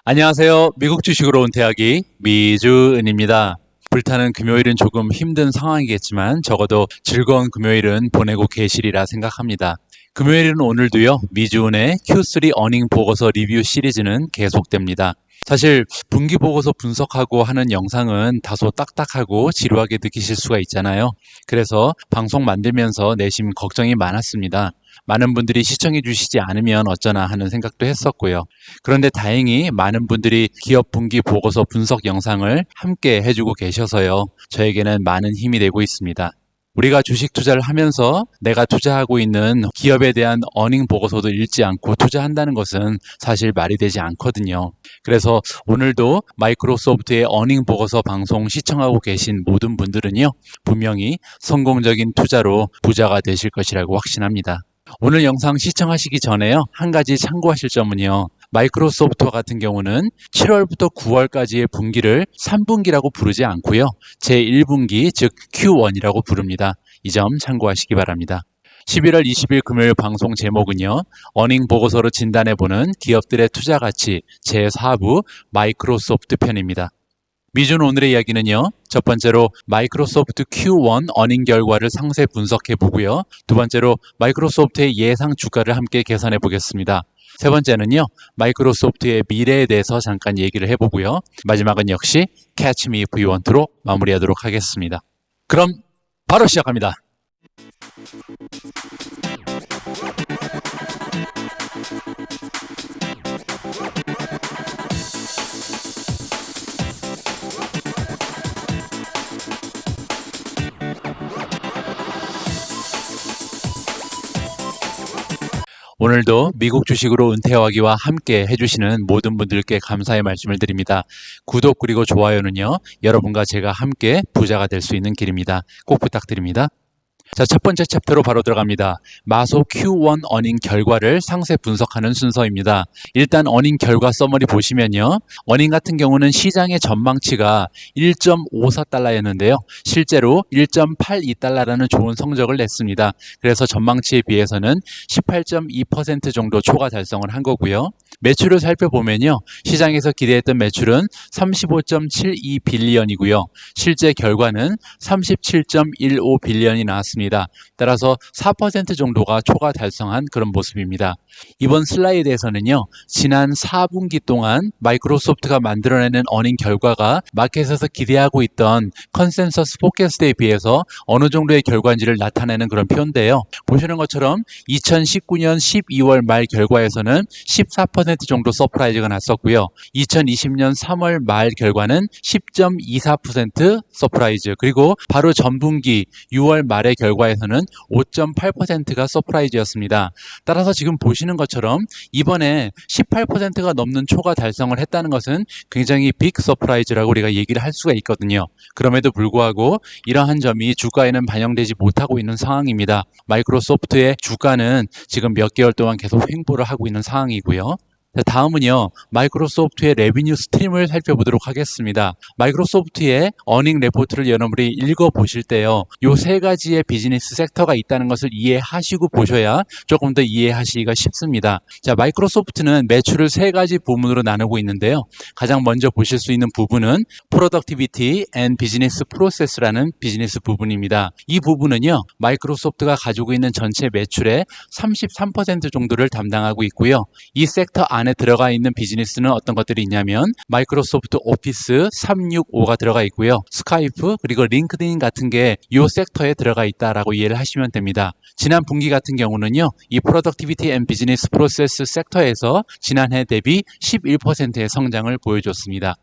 안녕하세요. 미국 주식으로 은퇴하기 미주은입니다. 불타는 금요일은 조금 힘든 상황이겠지만 적어도 즐거운 금요일은 보내고 계시리라 생각합니다. 금요일은 오늘도요. 미주은의 Q3 어닝 보고서 리뷰 시리즈는 계속됩니다. 사실 분기 보고서 분석하고 하는 영상은 다소 딱딱하고 지루하게 느끼실 수가 있잖아요. 그래서 방송 만들면서 내심 걱정이 많았습니다. 많은 분들이 시청해 주시지 않으면 어쩌나 하는 생각도 했었고요. 그런데 다행히 많은 분들이 기업 분기 보고서 분석 영상을 함께 해주고 계셔서요. 저에게는 많은 힘이 되고 있습니다. 우리가 주식 투자를 하면서 내가 투자하고 있는 기업에 대한 어닝 보고서도 읽지 않고 투자한다는 것은 사실 말이 되지 않거든요. 그래서 오늘도 마이크로소프트의 어닝 보고서 방송 시청하고 계신 모든 분들은요. 분명히 성공적인 투자로 부자가 되실 것이라고 확신합니다. 오늘 영상 시청하시기 전에요. 한 가지 참고하실 점은요. 마이크로소프트와 같은 경우는 7월부터 9월까지의 분기를 3분기라고 부르지 않고요. 제1분기 즉 Q1이라고 부릅니다. 이 점 참고하시기 바랍니다. 11월 20일 금요일 방송 제목은요. 어닝 보고서로 진단해보는 기업들의 투자 가치 제4부 마이크로소프트 편입니다. 미준 오늘의 이야기는요. 첫 번째로 마이크로소프트 Q1 어닝 결과를 상세 분석해 보고요. 두 번째로 마이크로소프트의 예상 주가를 함께 계산해 보겠습니다. 세 번째는요. 마이크로소프트의 미래에 대해서 잠깐 얘기를 해보고요. 마지막은 역시 Catch Me If You Want로 마무리하도록 하겠습니다. 그럼 바로 시작합니다. 오늘도 미국 주식으로 은퇴하기와 함께 해주시는 모든 분들께 감사의 말씀을 드립니다. 구독 그리고 좋아요는요. 여러분과 제가 함께 부자가 될 수 있는 길입니다. 꼭 부탁드립니다. 자, 첫 번째 챕터로 바로 들어갑니다. 마소 Q1 어닝 결과를 상세 분석하는 순서입니다. 일단 어닝 결과 서머리 보시면요. 어닝 같은 경우는 시장의 전망치가 1.54달러였는데요. 실제로 1.82달러라는 좋은 성적을 냈습니다. 그래서 전망치에 비해서는 18.2% 정도 초과 달성을 한 거고요. 매출을 살펴보면요. 시장에서 기대했던 매출은 35.72 빌리언이고요. 실제 결과는 37.15 빌리언이 나왔습니다. 따라서 4% 정도가 초과 달성한 그런 모습입니다. 이번 슬라이드에서는요. 지난 4분기 동안 마이크로소프트가 만들어내는 어닝 결과가 마켓에서 기대하고 있던 컨센서스 포캐스트에 비해서 어느 정도의 결과인지를 나타내는 그런 표인데요. 보시는 것처럼 2019년 12월 말 결과에서는 14% 정도 서프라이즈가 났었고요. 2020년 3월 말 결과는 10.24% 서프라이즈, 그리고 바로 전분기 6월 말의 결과에서는 5.8%가 서프라이즈였습니다. 따라서 지금 보시는 것처럼 이번에 18%가 넘는 초과 달성을 했다는 것은 굉장히 빅 서프라이즈라고 우리가 얘기를 할 수가 있거든요. 그럼에도 불구하고 이러한 점이 주가에는 반영되지 못하고 있는 상황입니다. 마이크로소프트의 주가는 지금 몇 개월 동안 계속 횡보를 하고 있는 상황이고요. 다음은요. 마이크로소프트의 레비뉴 스트림을 살펴보도록 하겠습니다. 마이크로소프트의 어닝 레포트를 여러분이 읽어보실 때요. 요 세 가지의 비즈니스 섹터가 있다는 것을 이해하시고 보셔야 조금 더 이해하시기가 쉽습니다. 자, 마이크로소프트는 매출을 세 가지 부문으로 나누고 있는데요. 가장 먼저 보실 수 있는 부분은 Productivity and Business Process라는 비즈니스 부분입니다. 이 부분은요. 마이크로소프트가 가지고 있는 전체 매출의 33% 정도를 담당하고 있고요. 이 섹터 안에 들어가 있는 비즈니스는 어떤 것들이 있냐면 마이크로소프트 오피스 365가 들어가 있고요. 스카이프 그리고 링크드인 같은 게 이 섹터에 들어가 있다라고 이해를 하시면 됩니다. 지난 분기 같은 경우는요. 이 프로덕티비티 앤 비즈니스 프로세스 섹터에서 지난해 대비 11%의 성장을 보여줬습니다.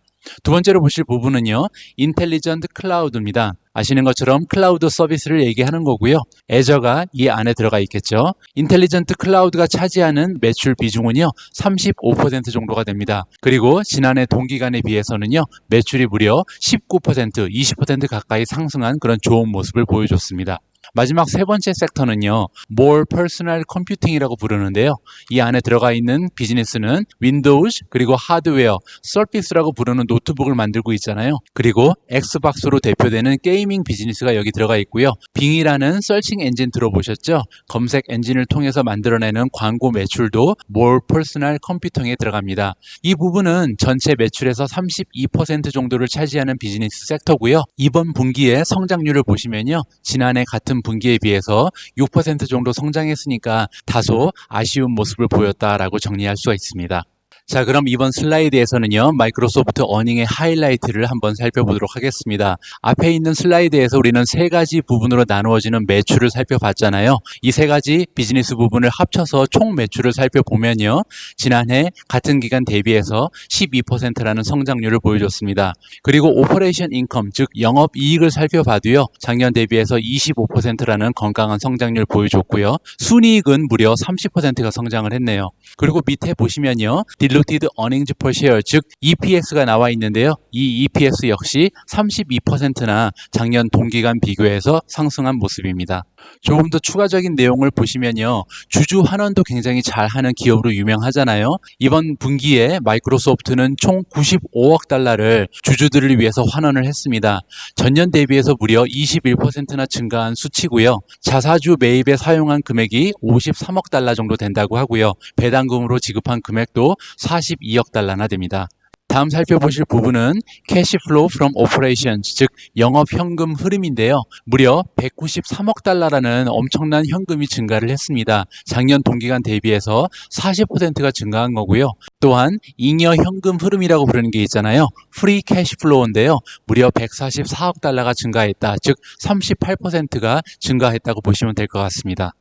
두 번째로 보실 부분은요. 인텔리전트 클라우드입니다. 아시는 것처럼 클라우드 서비스를 얘기하는 거고요. 애저가 이 안에 들어가 있겠죠. 인텔리전트 클라우드가 차지하는 매출 비중은요. 35% 정도가 됩니다. 그리고 지난해 동기간에 비해서는요. 매출이 무려 19%, 20% 가까이 상승한 그런 좋은 모습을 보여줬습니다. 마지막 세 번째 섹터는요, More Personal Computing이라고 부르는데요. 이 안에 들어가 있는 비즈니스는 윈도우즈, 그리고 하드웨어, 서피스라고 부르는 노트북을 만들고 있잖아요. 그리고 엑스박스로 대표되는 게이밍 비즈니스가 여기 들어가 있고요. 빙이라는 서칭 엔진 들어보셨죠? 검색 엔진을 통해서 만들어내는 광고 매출도 More Personal Computing에 들어갑니다. 이 부분은 전체 매출에서 32% 정도를 차지하는 비즈니스 섹터고요. 이번 분기의 성장률을 보시면요, 지난해 같은 분기에 비해서 6% 정도 성장했으니까 다소 아쉬운 모습을 보였다라고 정리할 수가 있습니다. 자, 그럼 이번 슬라이드에서는요, 마이크로소프트 어닝의 하이라이트를 한번 살펴보도록 하겠습니다. 앞에 있는 슬라이드에서 우리는 세 가지 부분으로 나누어지는 매출을 살펴봤잖아요. 이 세 가지 비즈니스 부분을 합쳐서 총 매출을 살펴보면요, 지난해 같은 기간 대비해서 12%라는 성장률을 보여줬습니다. 그리고 오퍼레이션 인컴, 즉 영업이익을 살펴봐도요, 작년 대비해서 25%라는 건강한 성장률을 보여줬고요. 순이익은 무려 30%가 성장을 했네요. 그리고 밑에 보시면요, Diluted Earnings Per Share, 즉 EPS가 나와 있는데요. 이 EPS 역시 32%나 작년 동기간 비교해서 상승한 모습입니다. 조금 더 추가적인 내용을 보시면요, 주주 환원도 굉장히 잘하는 기업으로 유명하잖아요. 이번 분기에 마이크로소프트는 총 95억 달러를 주주들을 위해서 환원을 했습니다. 전년 대비해서 무려 21%나 증가한 수치고요. 자사주 매입에 사용한 금액이 53억 달러 정도 된다고 하고요. 배당금으로 지급한 금액도 42억 달러나 됩니다. 다음 살펴보실 부분은 Cash Flow from Operations, 즉 영업 현금 흐름인데요. 무려 193억 달러라는 엄청난 현금이 증가를 했습니다. 작년 동기간 대비해서 40%가 증가한 거고요. 또한 잉여 현금 흐름이라고 부르는 게 있잖아요. Free Cash Flow인데요. 무려 144억 달러가 증가했다. 즉 38%가 증가했다고 보시면 될 것 같습니다.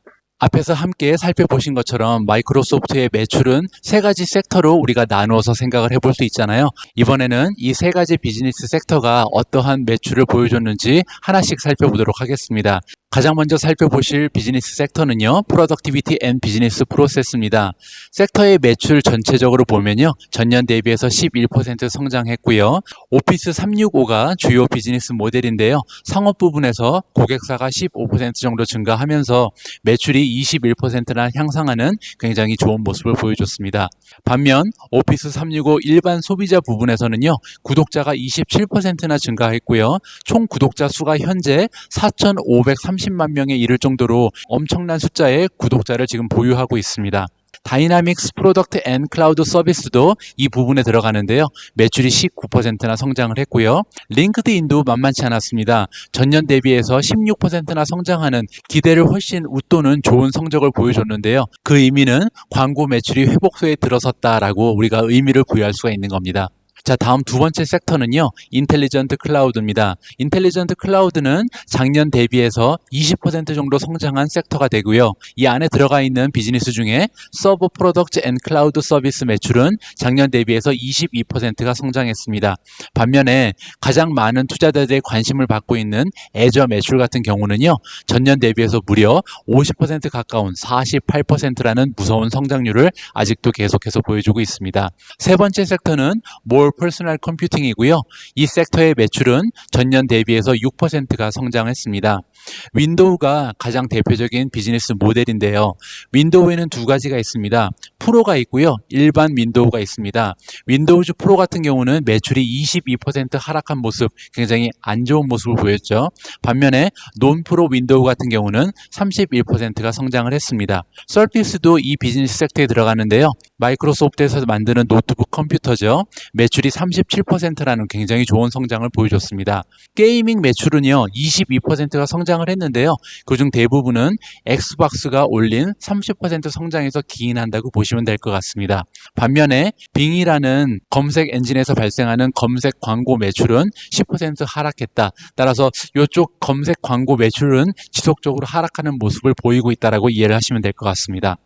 앞에서 함께 살펴보신 것처럼 마이크로소프트의 매출은 세 가지 섹터로 우리가 나누어서 생각을 해볼 수 있잖아요. 이번에는 이 세 가지 비즈니스 섹터가 어떠한 매출을 보여줬는지 하나씩 살펴보도록 하겠습니다. 가장 먼저 살펴보실 비즈니스 섹터는요, Productivity and Business Process입니다. 섹터의 매출 전체적으로 보면요, 전년 대비해서 11% 성장했고요. 오피스 365가 주요 비즈니스 모델인데요. 상업 부분에서 고객사가 15% 정도 증가하면서 매출이 21%나 향상하는 굉장히 좋은 모습을 보여줬습니다. 반면 오피스 365 일반 소비자 부분에서는요, 구독자가 27%나 증가했고요. 총 구독자 수가 현재 4,530만 명에 이를 정도로 엄청난 숫자의 구독자를 지금 보유하고 있습니다. 다이나믹스 프로덕트 앤 클라우드 서비스도 이 부분에 들어가는데요. 매출이 19%나 성장을 했고요. 링크드인도 만만치 않았습니다. 전년 대비해서 16%나 성장하는 기대를 훨씬 웃도는 좋은 성적을 보여줬는데요. 그 의미는 광고 매출이 회복세에 들어섰다라고 우리가 의미를 부여할 수가 있는 겁니다. 자, 다음 두 번째 섹터는요, 인텔리전트 클라우드입니다. 인텔리전트 클라우드는 작년 대비해서 20% 정도 성장한 섹터가 되고요. 이 안에 들어가 있는 비즈니스 중에 서브 프로덕트 앤 클라우드 서비스 매출은 작년 대비해서 22%가 성장했습니다. 반면에 가장 많은 투자자들의 관심을 받고 있는 애저 매출 같은 경우는요, 전년 대비해서 무려 50% 가까운 48%라는 무서운 성장률을 아직도 계속해서 보여주고 있습니다. 세 번째 섹터는 More Personal Computing이고요. 이 섹터의 매출은 전년 대비해서 6%가 성장했습니다. 윈도우가 가장 대표적인 비즈니스 모델인데요. 윈도우에는 두 가지가 있습니다. 프로가 있고요. 일반 윈도우가 있습니다. 윈도우즈 프로 같은 경우는 매출이 22% 하락한 모습, 굉장히 안 좋은 모습을 보였죠. 반면에 논 프로 윈도우 같은 경우는 31%가 성장을 했습니다. 서피스도 이 비즈니스 섹터에 들어가는데요. 마이크로소프트에서 만드는 노트북 컴퓨터죠. 매출이 37%라는 굉장히 좋은 성장을 보여줬습니다. 게이밍 매출은요, 22%가 성장을 했는데요. 그중 대부분은 엑스박스가 올린 30% 성장에서 기인한다고 보시면 될 것 같습니다. 반면에 빙이라는 검색 엔진에서 발생하는 검색 광고 매출은 10% 하락했다. 따라서 이쪽 검색 광고 매출은 지속적으로 하락하는 모습을 보이고 있다고 이해를 하시면 될 것 같습니다.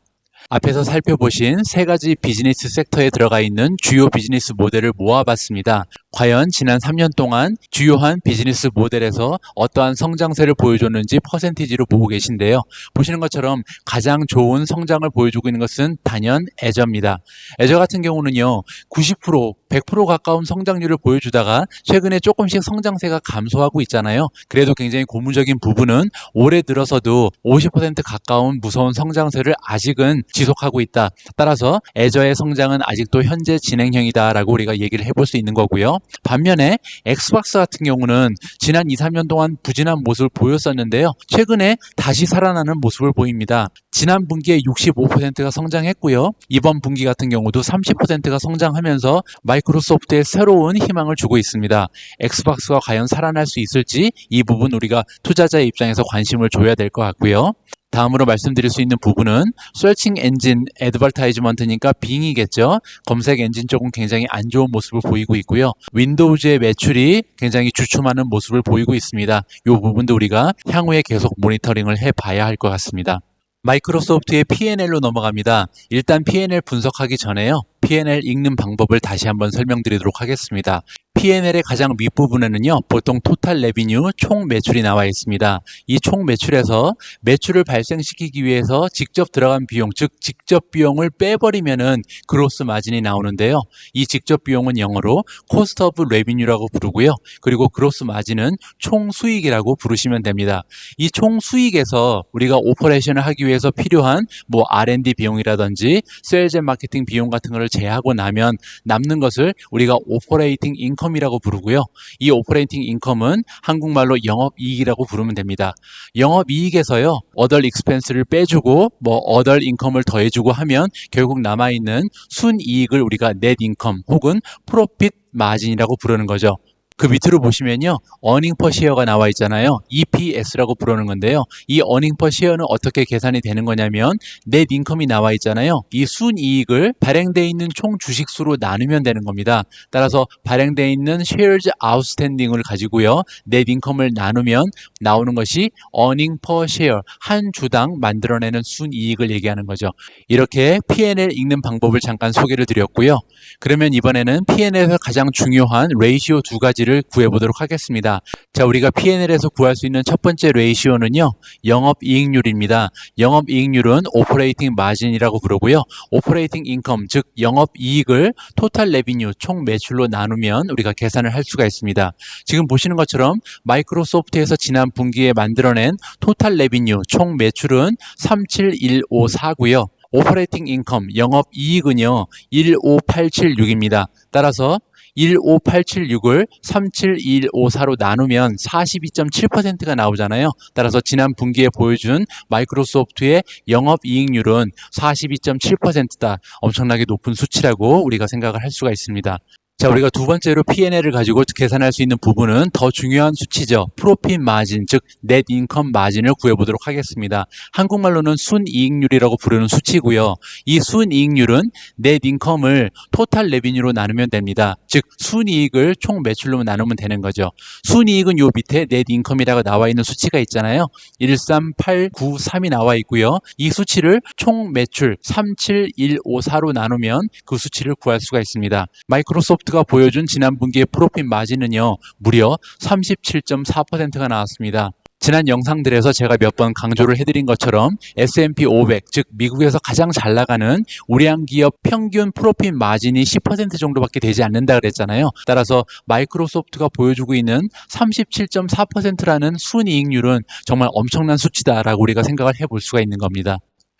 앞에서 살펴보신 세 가지 비즈니스 섹터에 들어가 있는 주요 비즈니스 모델을 모아봤습니다. 과연 지난 3년 동안 주요한 비즈니스 모델에서 어떠한 성장세를 보여줬는지 퍼센티지로 보고 계신데요. 보시는 것처럼 가장 좋은 성장을 보여주고 있는 것은 단연 애저입니다. 애저 같은 경우는요, 90%, 100% 가까운 성장률을 보여주다가 최근에 조금씩 성장세가 감소하고 있잖아요. 그래도 굉장히 고무적인 부분은 올해 들어서도 50% 가까운 무서운 성장세를 아직은 지속하고 있다. 따라서 애저의 성장은 아직도 현재 진행형이다라고 우리가 얘기를 해볼 수 있는 거고요. 반면에 엑스박스 같은 경우는 지난 2, 3년 동안 부진한 모습을 보였었는데요. 최근에 다시 살아나는 모습을 보입니다. 지난 분기에 65%가 성장했고요. 이번 분기 같은 경우도 30%가 성장하면서 마이크로소프트에 새로운 희망을 주고 있습니다. 엑스박스가 과연 살아날 수 있을지 이 부분 우리가 투자자의 입장에서 관심을 줘야 될 것 같고요. 다음으로 말씀드릴 수 있는 부분은 서칭 엔진 애드버타이즈먼트니까 빙이겠죠. 검색 엔진 쪽은 굉장히 안 좋은 모습을 보이고 있고요. 윈도우즈의 매출이 굉장히 주춤하는 모습을 보이고 있습니다. 이 부분도 우리가 향후에 계속 모니터링을 해봐야 할 것 같습니다. 마이크로소프트의 P&L로 넘어갑니다. 일단 P&L 분석하기 전에요. P&L 읽는 방법을 다시 한번 설명드리도록 하겠습니다. P&L의 가장 밑부분에는요, 보통 토탈 레비뉴 총 매출이 나와 있습니다. 이 총 매출에서 매출을 발생시키기 위해서 직접 들어간 비용, 즉 직접 비용을 빼버리면은 그로스 마진이 나오는데요. 이 직접 비용은 영어로 코스트 오브 레비뉴라고 부르고요. 그리고 그로스 마진은 총 수익이라고 부르시면 됩니다. 이 총 수익에서 우리가 오퍼레이션을 하기 위해서 필요한 뭐 R&D 비용이라든지 세일즈 앤 마케팅 비용 같은 것을 제하고 나면 남는 것을 우리가 오퍼레이팅 인컴이라고 부르고요. 이 오퍼레이팅 인컴은 한국말로 영업이익이라고 부르면 됩니다. 영업이익에서요, 어덜 익스펜스를 빼주고 뭐 어덜 인컴을 더해주고 하면 결국 남아있는 순이익을 우리가 넷 인컴 혹은 프로핏 마진이라고 부르는 거죠. 그 밑으로 보시면요, earning per share가 나와 있잖아요. EPS라고 부르는 건데요. 이 earning per share는 어떻게 계산이 되는 거냐면 넷 인컴이 나와 있잖아요. 이 순이익을 발행되어 있는 총 주식수로 나누면 되는 겁니다. 따라서 발행되어 있는 shares outstanding을 가지고요, 넷 인컴을 나누면 나오는 것이 earning per share, 한 주당 만들어내는 순이익을 얘기하는 거죠. 이렇게 P&L 읽는 방법을 잠깐 소개를 드렸고요. 그러면 이번에는 P&L에서 가장 중요한 레이시오 두 가지를 구해보도록 하겠습니다. 자, 우리가 P&L에서 구할 수 있는 첫 번째 레이시오는요, 영업이익률입니다. 영업이익률은 오퍼레이팅 마진이라고 부르고요. 오퍼레이팅 인컴, 즉 영업이익을 토탈 레비뉴, 총 매출로 나누면 우리가 계산을 할 수가 있습니다. 지금 보시는 것처럼 마이크로소프트에서 지난 분기에 만들어낸 토탈 레비뉴, 총 매출은 37154고요. 오퍼레이팅 인컴, 영업이익은요 15876입니다. 따라서 15876을 37154로 나누면 42.7%가 나오잖아요. 따라서 지난 분기에 보여준 마이크로소프트의 영업이익률은 42.7%다. 엄청나게 높은 수치라고 우리가 생각을 할 수가 있습니다. 자, 우리가 두 번째로 P&L을 가지고 계산할 수 있는 부분은 더 중요한 수치죠. 프로핏 마진, 즉 넷 인컴 마진을 구해보도록 하겠습니다. 한국말로는 순이익률이라고 부르는 수치고요. 이 순이익률은 넷 인컴을 토탈 레비뉴로 나누면 됩니다. 즉 순이익을 총 매출로 나누면 되는 거죠. 순이익은 요 밑에 넷 인컴이라고 나와 있는 수치가 있잖아요. 13893이 나와 있고요. 이 수치를 총 매출 37154로 나누면 그 수치를 구할 수가 있습니다. 마이크로소프트가 보여준 지난 분기의 프로핏 마진은요, 무려 37.4%가 나왔습니다. 지난 영상들에서 제가 몇 번 강조를 해드린 것처럼 S&P 500, 즉 미국에서 가장 잘 나가는 우량 기업 평균 프로핏 마진이 10% 정도밖에 되지 않는다 그랬잖아요. 따라서 마이크로소프트가 보여주고 있는 37.4%라는 순이익률은 정말 엄청난 수치다라고 우리가 생각을 해볼 수가 있는 겁니다.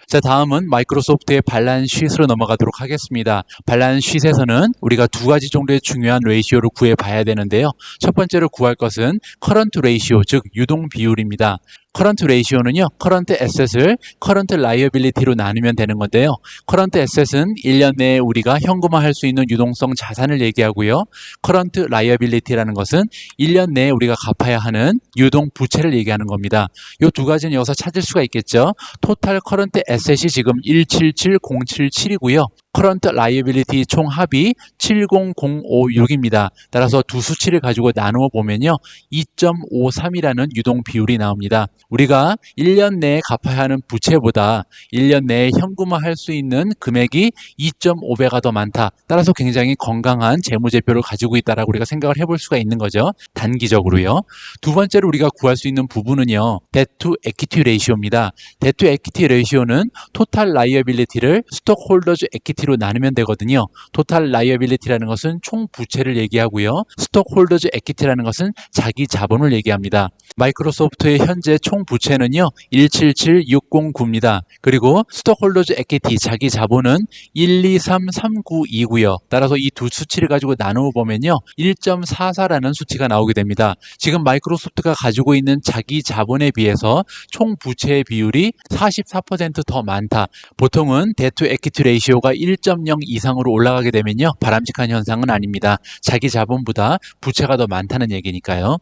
자, 다음은 마이크로소프트의 발란스 쉿으로 넘어가도록 하겠습니다. 발란스 쉿에서는 우리가 두 가지 정도의 중요한 레이시오를 구해봐야 되는데요. 첫 번째로 구할 것은 커런트 레이시오, 즉 유동 비율입니다. 커런트 레이시오는요, 커런트 에셋을 커런트 라이어빌리티로 나누면 되는 건데요. 커런트 에셋은 1년 내에 우리가 현금화할 수 있는 유동성 자산을 얘기하고요. 커런트 라이어빌리티라는 것은 1년 내에 우리가 갚아야 하는 유동 부채를 얘기하는 겁니다. 이 두 가지는 여기서 찾을 수가 있겠죠. 토탈 커런트 에셋이 지금 177077이고요. current liability 총 합이 70056입니다. 따라서 두 수치를 가지고 나누어 보면요. 2.53이라는 유동 비율이 나옵니다. 우리가 1년 내에 갚아야 하는 부채보다 1년 내에 현금화할 수 있는 금액이 2.5배가 더 많다. 따라서 굉장히 건강한 재무제표를 가지고 있다라고 우리가 생각을 해볼 수가 있는 거죠. 단기적으로요. 두 번째로 우리가 구할 수 있는 부분은요. debt to equity ratio입니다. debt to equity ratio는 total liability를 stockholders equity로 나누면 되거든요. total liability라는 것은 총 부채를 얘기하고요. stockholders equity라는 것은 자기 자본을 얘기합니다. 마이크로소프트의 현재 총 부채는요. 177609입니다. 그리고 stockholders equity 자기 자본은 123392고요. 따라서 이 두 수치를 가지고 나누어 보면요. 1.44라는 수치가 나오게 됩니다. 지금 마이크로소프트가 가지고 있는 자기 자본에 비해서 총 부채의 비율이 44% 더 많다. 보통은 debt to equity ratio가 1.0 이상으로 올라가게 되면요. 바람직한 현상은 아닙니다. 자기 자본보다 부채가 더 많다는 얘기니까요.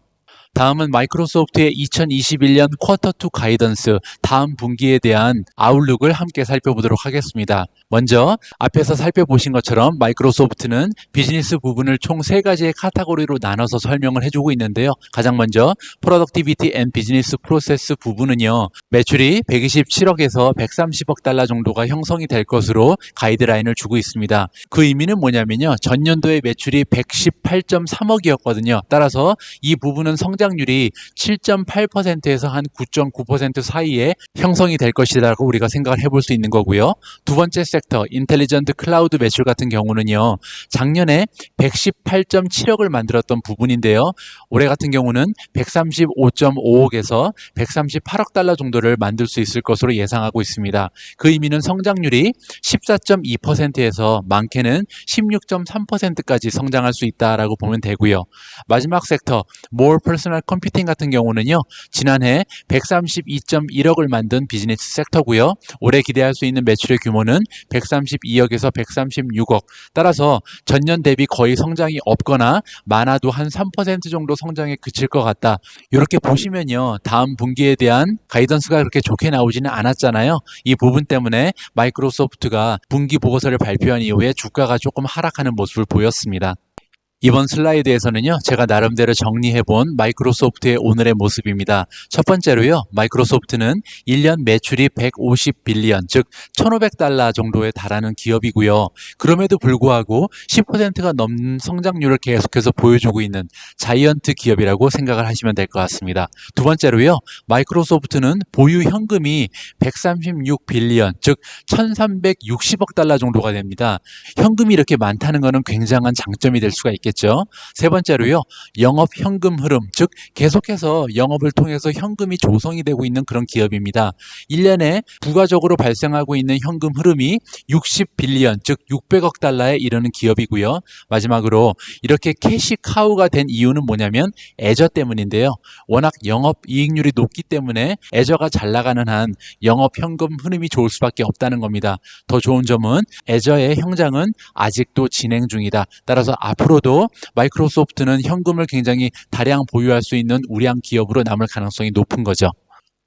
다음은 마이크로소프트의 2021년 쿼터2 가이던스 다음 분기에 대한 아웃룩을 함께 살펴보도록 하겠습니다. 먼저 앞에서 살펴보신 것처럼 마이크로소프트는 비즈니스 부분을 총 3가지의 카테고리로 나눠서 설명을 해주고 있는데요. 가장 먼저 Productivity and Business Process 부분은요. 매출이 127억에서 130억 달러 정도가 형성이 될 것으로 가이드라인을 주고 있습니다. 그 의미는 뭐냐면요. 전년도의 매출이 118.3억이었거든요. 따라서 이 부분은 성장률이 7.8%에서 한 9.9% 사이에 형성이 될 것이라고 우리가 생각을 해볼 수 있는 거고요. 두 번째 섹터, 인텔리전트 클라우드 매출 같은 경우는요. 작년에 118.7억을 만들었던 부분인데요. 올해 같은 경우는 135.5억에서 138억 달러 정도를 만들 수 있을 것으로 예상하고 있습니다. 그 의미는 성장률이 14.2%에서 많게는 16.3%까지 성장할 수 있다라고 보면 되고요. 마지막 섹터, More Personal Computing 같은 경우는요. 지난해 132.1억을 만든 비즈니스 섹터고요. 올해 기대할 수 있는 매출의 규모는 132억에서 136억. 따라서 전년 대비 거의 성장이 없거나 많아도 한 3% 정도 성장에 그칠 것 같다. 이렇게 보시면요. 다음 분기에 대한 가이던스가 그렇게 좋게 나오지는 않았잖아요. 이 부분 때문에 마이크로소프트가 분기 보고서를 발표한 이후에 주가가 조금 하락하는 모습을 보였습니다. 이번 슬라이드에서는요, 제가 나름대로 정리해본 마이크로소프트의 오늘의 모습입니다. 첫 번째로요, 마이크로소프트는 1년 매출이 150빌리언, 즉 1,500달러 정도에 달하는 기업이고요. 그럼에도 불구하고 10%가 넘는 성장률을 계속해서 보여주고 있는 자이언트 기업이라고 생각을 하시면 될 것 같습니다. 두 번째로요, 마이크로소프트는 보유 현금이 136빌리언, 즉 1,360억 달러 정도가 됩니다. 현금이 이렇게 많다는 것은 굉장한 장점이 될 수가 있겠죠. 세 번째로요. 영업 현금 흐름, 즉 계속해서 영업을 통해서 현금이 조성이 되고 있는 그런 기업입니다. 1년에 부가적으로 발생하고 있는 현금 흐름이 60빌리언, 즉 600억 달러에 이르는 기업이고요. 마지막으로 이렇게 캐시 카우가 된 이유는 뭐냐면 애저 때문인데요. 워낙 영업 이익률이 높기 때문에 애저가 잘 나가는 한 영업 현금 흐름이 좋을 수밖에 없다는 겁니다. 더 좋은 점은 애저의 형장은 아직도 진행 중이다. 따라서 앞으로도 마이크로소프트는 현금을 굉장히 다량 보유할 수 있는 우량 기업으로 남을 가능성이 높은 거죠.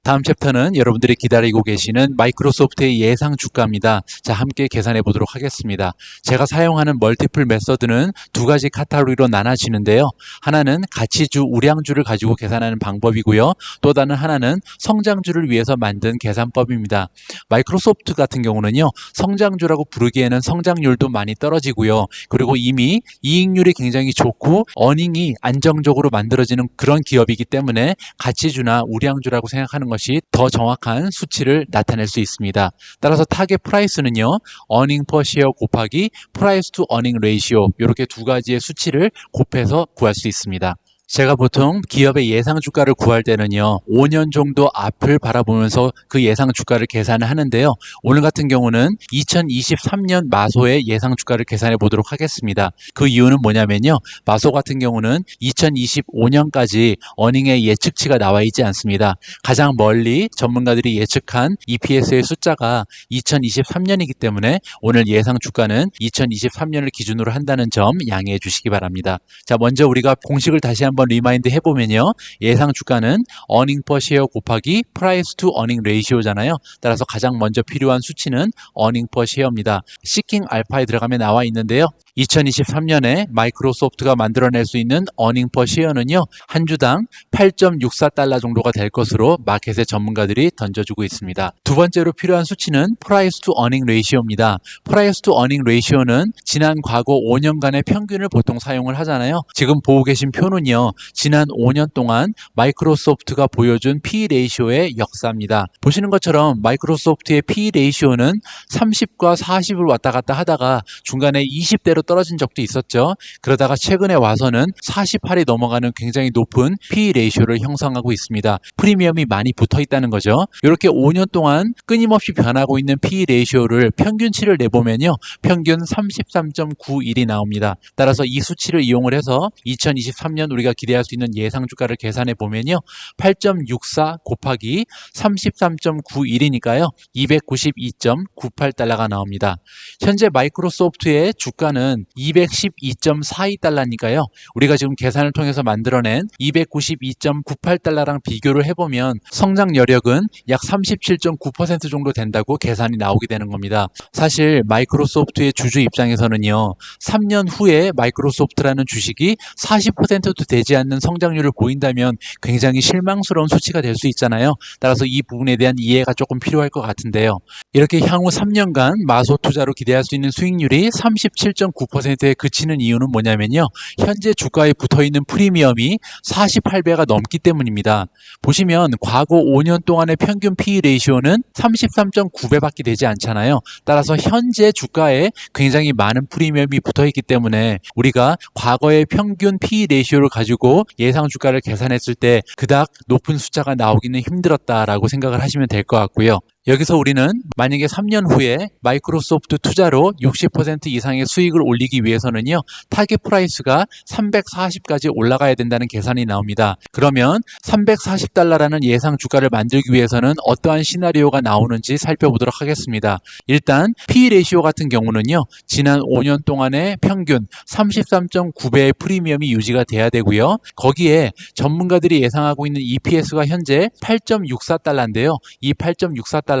다음 챕터는 여러분들이 기다리고 계시는 마이크로소프트의 예상 주가입니다. 자, 함께 계산해 보도록 하겠습니다. 제가 사용하는 멀티플 메서드는 두 가지 카테고리로 나눠지는데요. 하나는 가치주, 우량주를 가지고 계산하는 방법이고요. 또 다른 하나는 성장주를 위해서 만든 계산법입니다. 마이크로소프트 같은 경우는요. 성장주라고 부르기에는 성장률도 많이 떨어지고요. 그리고 이미 이익률이 굉장히 좋고 어닝이 안정적으로 만들어지는 그런 기업이기 때문에 가치주나 우량주라고 생각하는 것이 더 정확한 수치를 나타낼 수 있습니다. 따라서 타겟 프라이스는요. earning per share 곱하기 price to earning ratio 이렇게 두 가지의 수치를 곱해서 구할 수 있습니다. 제가 보통 기업의 예상 주가를 구할 때는요. 5년 정도 앞을 바라보면서 그 예상 주가를 계산을 하는데요. 오늘 같은 경우는 2023년 마소의 예상 주가를 계산해 보도록 하겠습니다. 그 이유는 뭐냐면요. 마소 같은 경우는 2025년까지 어닝의 예측치가 나와 있지 않습니다. 가장 멀리 전문가들이 예측한 EPS의 숫자가 2023년이기 때문에 오늘 예상 주가는 2023년을 기준으로 한다는 점 양해해 주시기 바랍니다. 자, 먼저 우리가 공식을 다시 한번 한번 리마인드 해보면요. 예상 주가는 earning per share 곱하기 price to earning ratio잖아요. 따라서 가장 먼저 필요한 수치는 earning per share입니다. seeking alpha에 들어가면 나와 있는데요. 2023년에 마이크로소프트가 만들어낼 수 있는 earning per share는요. 한 주당 8.64달러 정도가 될 것으로 마켓의 전문가들이 던져주고 있습니다. 두 번째로 필요한 수치는 price to earning ratio입니다. price to earning ratio는 지난 과거 5년간의 평균을 보통 사용을 하잖아요. 지금 보고 계신 표는요. 지난 5년 동안 마이크로소프트가 보여준 P 레이쇼의 역사입니다. 보시는 것처럼 마이크로소프트의 P 레이쇼는 30과 40을 왔다 갔다 하다가 중간에 20대로 떨어진 적도 있었죠. 그러다가 최근에 와서는 48이 넘어가는 굉장히 높은 P 레이쇼를 형성하고 있습니다. 프리미엄이 많이 붙어 있다는 거죠. 이렇게 5년 동안 끊임없이 변하고 있는 P 레이쇼를 평균치를 내보면요. 평균 33.91이 나옵니다. 따라서 이 수치를 이용을 해서 2023년 우리가 기대할 수 있는 예상 주가를 계산해 보면요. 8.64 곱하기 33.91이니까요. 292.98달러가 나옵니다. 현재 마이크로소프트의 주가는 212.42달러니까요. 우리가 지금 계산을 통해서 만들어낸 292.98달러랑 비교를 해보면 성장 여력은 약 37.9% 정도 된다고 계산이 나오게 되는 겁니다. 사실 마이크로소프트의 주주 입장에서는요. 3년 후에 마이크로소프트라는 주식이 40%도 되지 않는 성장률을 보인다면 굉장히 실망스러운 수치가 될 수 있잖아요. 따라서 이 부분에 대한 이해가 조금 필요할 것 같은데요. 이렇게 향후 3년간 마소 투자로 기대할 수 있는 수익률이 37.9%에 그치는 이유는 뭐냐면요. 현재 주가에 붙어있는 프리미엄이 48배가 넘기 때문입니다. 보시면 과거 5년 동안의 평균 PE 레이쇼는 33.9배밖에 되지 않잖아요. 따라서 현재 주가에 굉장히 많은 프리미엄이 붙어있기 때문에 우리가 과거의 평균 PE 레이쇼를 가지고 예상 주가를 계산했을 때 그닥 높은 숫자가 나오기는 힘들었다라고 생각을 하시면 될 것 같고요. 여기서 우리는 만약에 3년 후에 마이크로소프트 투자로 60% 이상의 수익을 올리기 위해서는요. 타겟 프라이스가 340까지 올라가야 된다는 계산이 나옵니다. 그러면 340달러라는 예상 주가를 만들기 위해서는 어떠한 시나리오가 나오는지 살펴보도록 하겠습니다. 일단 P 레이시오 같은 경우는요. 지난 5년 동안의 평균 33.9배의 프리미엄이 유지가 돼야 되고요. 거기에 전문가들이 예상하고 있는 EPS가 현재 8.64달러인데요. 이 8.64달러가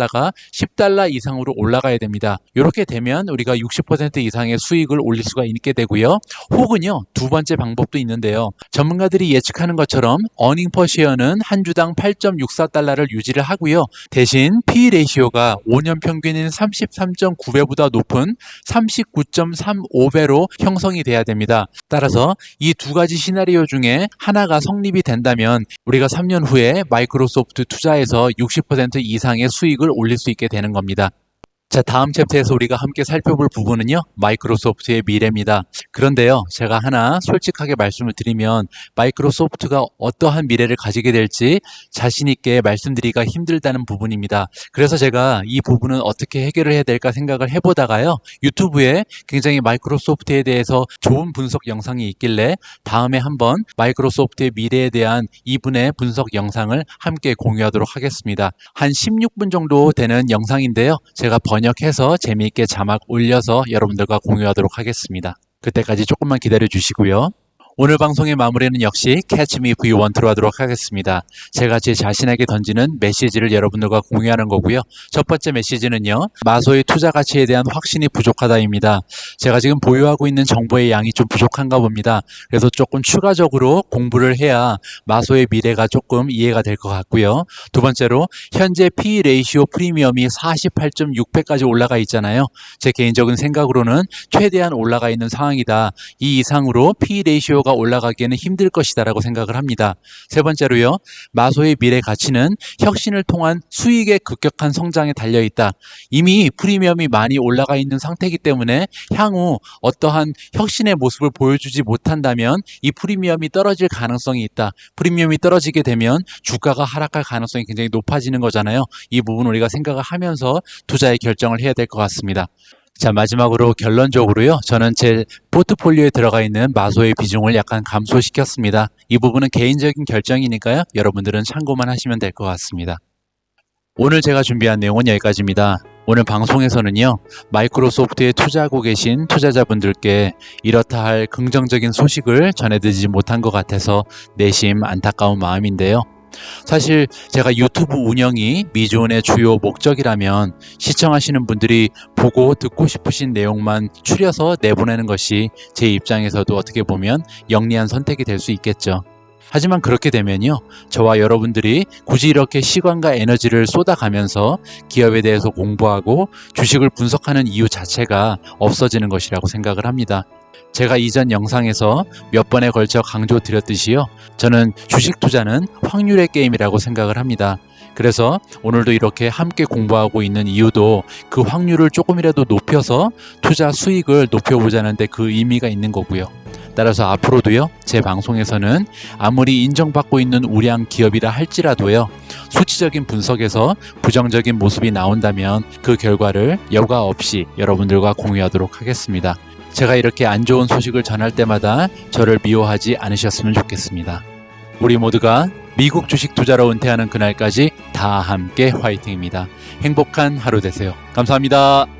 10달러 이상으로 올라가야 됩니다. 이렇게 되면 우리가 60% 이상의 수익을 올릴 수가 있게 되고요. 혹은요. 두 번째 방법도 있는데요. 전문가들이 예측하는 것처럼 earning per share는 한 주당 8.64달러를 유지를 하고요. 대신 P 레이시오가 5년 평균인 33.9배보다 높은 39.35배로 형성이 돼야 됩니다. 따라서 이 두 가지 시나리오 중에 하나가 성립이 된다면 우리가 3년 후에 마이크로소프트 투자에서 60% 이상의 수익을 올릴 수 있게 되는 겁니다. 자, 다음 챕터에서 우리가 함께 살펴볼 부분은요. 마이크로소프트의 미래입니다. 그런데요. 제가 하나 솔직하게 말씀을 드리면 마이크로소프트가 어떠한 미래를 가지게 될지 자신 있게 말씀드리기가 힘들다는 부분입니다. 그래서 제가 이 부분은 어떻게 해결을 해야 될까 생각을 해보다가요. 유튜브에 굉장히 마이크로소프트에 대해서 좋은 분석 영상이 있길래 다음에 한번 마이크로소프트의 미래에 대한 이분의 분석 영상을 함께 공유하도록 하겠습니다. 한 16분 정도 되는 영상인데요. 제가 번역해서 재미있게 자막 올려서 여러분들과 공유하도록 하겠습니다. 그때까지 조금만 기다려 주시고요. 오늘 방송의 마무리는 역시 Catch Me If You Want로 하도록 하겠습니다. 제가 제 자신에게 던지는 메시지를 여러분들과 공유하는 거고요. 첫 번째 메시지는요. 마소의 투자 가치에 대한 확신이 부족하다입니다. 제가 지금 보유하고 있는 정보의 양이 좀 부족한가 봅니다. 그래서 조금 추가적으로 공부를 해야 마소의 미래가 조금 이해가 될 것 같고요. 두 번째로 현재 P 레이시오 프리미엄이 48.6배까지 올라가 있잖아요. 제 개인적인 생각으로는 최대한 올라가 있는 상황이다. 이 이상으로 P 레이시오 가 올라가기에는 힘들 것이다라고 생각을 합니다. 세 번째로요. 마소의 미래 가치는 혁신을 통한 수익의 급격한 성장에 달려있다. 이미 프리미엄이 많이 올라가 있는 상태이기 때문에 향후 어떠한 혁신의 모습을 보여주지 못한다면 이 프리미엄이 떨어질 가능성이 있다. 프리미엄이 떨어지게 되면 주가가 하락할 가능성이 굉장히 높아지는 거잖아요. 이 부분 우리가 생각을 하면서 투자의 결정을 해야 될 것 같습니다. 자, 마지막으로 결론적으로요. 저는 제 포트폴리오에 들어가 있는 마소의 비중을 약간 감소시켰습니다. 이 부분은 개인적인 결정이니까요. 여러분들은 참고만 하시면 될 것 같습니다. 오늘 제가 준비한 내용은 여기까지입니다. 오늘 방송에서는요, 마이크로소프트에 투자하고 계신 투자자분들께 이렇다 할 긍정적인 소식을 전해드리지 못한 것 같아서 내심 안타까운 마음인데요. 사실 제가 유튜브 운영이 미주원의 주요 목적이라면 시청하시는 분들이 보고 듣고 싶으신 내용만 추려서 내보내는 것이 제 입장에서도 어떻게 보면 영리한 선택이 될 수 있겠죠. 하지만 그렇게 되면요, 저와 여러분들이 굳이 이렇게 시간과 에너지를 쏟아가면서 기업에 대해서 공부하고 주식을 분석하는 이유 자체가 없어지는 것이라고 생각을 합니다. 제가 이전 영상에서 몇 번에 걸쳐 강조드렸듯이요, 저는 주식 투자는 확률의 게임이라고 생각을 합니다. 그래서 오늘도 이렇게 함께 공부하고 있는 이유도 그 확률을 조금이라도 높여서 투자 수익을 높여보자는 데 그 의미가 있는 거고요. 따라서 앞으로도요, 제 방송에서는 아무리 인정받고 있는 우량 기업이라 할지라도요, 수치적인 분석에서 부정적인 모습이 나온다면 그 결과를 여과 없이 여러분들과 공유하도록 하겠습니다. 제가 이렇게 안 좋은 소식을 전할 때마다 저를 미워하지 않으셨으면 좋겠습니다. 우리 모두가 미국 주식 투자로 은퇴하는 그날까지 다 함께 화이팅입니다. 행복한 하루 되세요. 감사합니다.